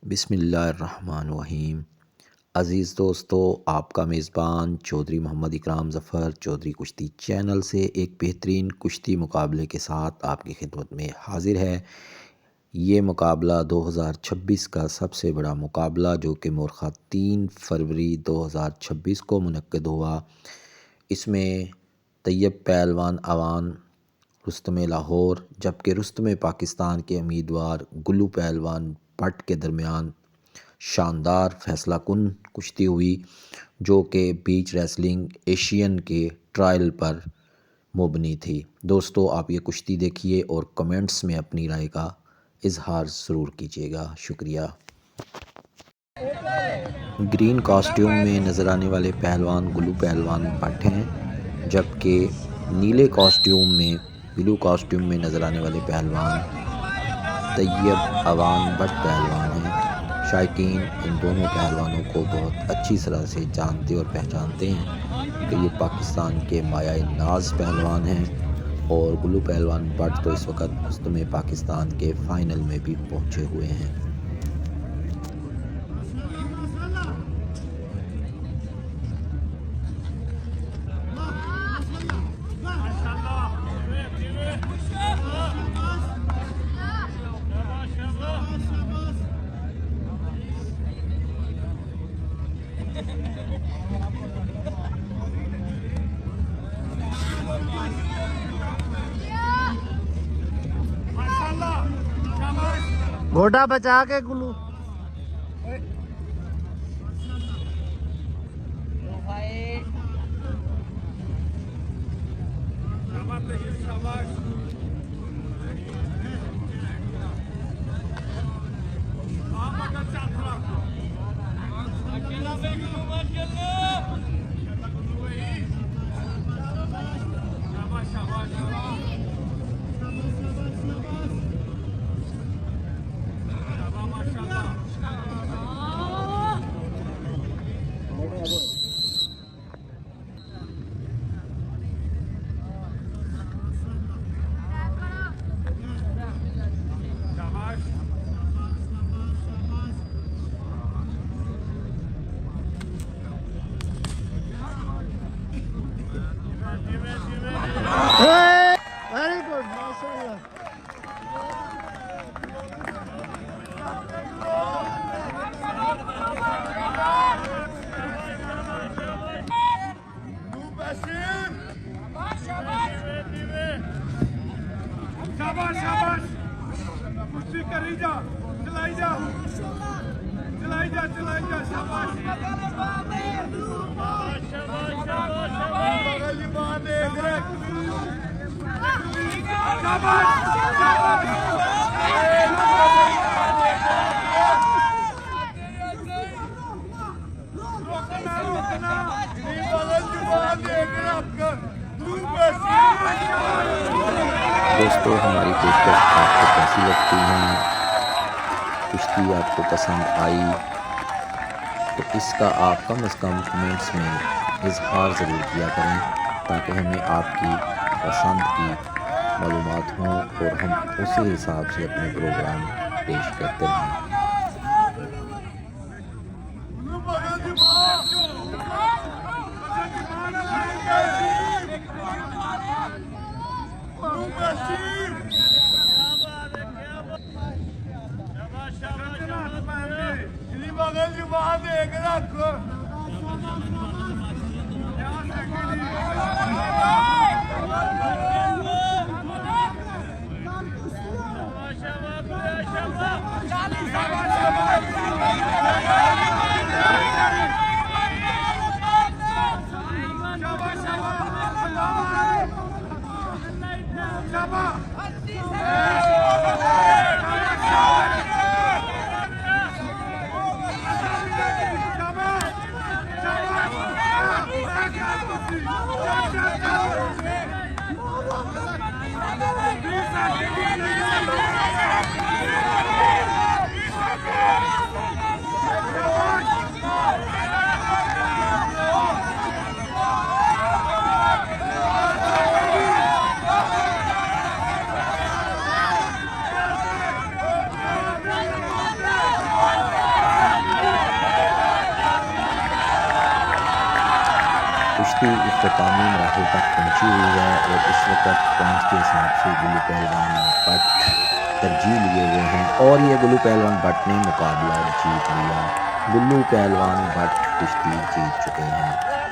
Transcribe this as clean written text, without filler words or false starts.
बिस्मिल्लाहिर्रहमानिर्रहीम। अज़ीज़ दोस्तों, आपका मेज़बान चौधरी मोहम्मद इकराम ज़फ़र चौधरी कुश्ती चैनल से एक बेहतरीन कुश्ती मुकाबले के साथ आपकी खिदमत में हाज़िर है। ये मुकाबला 2026 का सबसे बड़ा मुकाबला जो कि मुर्ख़ा 3 फरवरी 2026 को मुनक्किद हुआ। इसमें तैयब पहलवान अवान रुस्तम लाहौर जबकि रुस्तम पाकिस्तान के उम्मीदवार गुल्लू पहलवान भट्ट के दरमियान शानदार फैसला कुन कुश्ती हुई जो कि बीच रेसलिंग एशियन के ट्रायल पर मुबनी थी। दोस्तों, आप ये कुश्ती देखिए और कमेंट्स में अपनी राय का इजहार ज़रूर कीजिएगा। शुक्रिया। ग्रीन कॉस्ट्यूम में नज़र आने वाले पहलवान गुल्लू पहलवान भट्ट हैं, जबकि नीले कॉस्ट्यूम में ब्लू कॉस्ट्यूम में नज़र आने वाले पहलवान तैयब अवान भट्ट पहलवान हैं। शायकीन इन दोनों पहलवानों को बहुत अच्छी तरह से जानते और पहचानते हैं कि ये पाकिस्तान के माया नाज पहलवान हैं और गुल्लू पहलवान भट्ट तो इस वक्त रुस्तम पाकिस्तान के फ़ाइनल में भी पहुँचे हुए हैं। घोड़ा बचा के गुल्लू वेरी गुड माशाल्लाह। शाबाश शाबाश, कुश्ती करी जा, चलाई जा, चलाई जा, चलाई जा, शाबाश दोस्तों, हमारी पेशकश आपको कैसी लगती है? कुश्ती आपको पसंद आई तो इसका आप कम से कम कमेंट्स में इजहार ज़रूर किया करें ताकि हमें आपकी पसंद की मालूमात हों और हम उसी हिसाब से अपने प्रोग्राम पेश करते रहें। कुश्ती इख्तितामी मराहिल तक पहुंची हुई है और इस वक्त पॉइंट्स के हिसाब से गुल्लू पहलवान भट्ट तरजीह लिए हुए हैं और ये गुल्लू पहलवान भट्ट ने मुकाबला जीत लिया। गुल्लू पहलवान भट्ट कुश्ती जीत चुके हैं।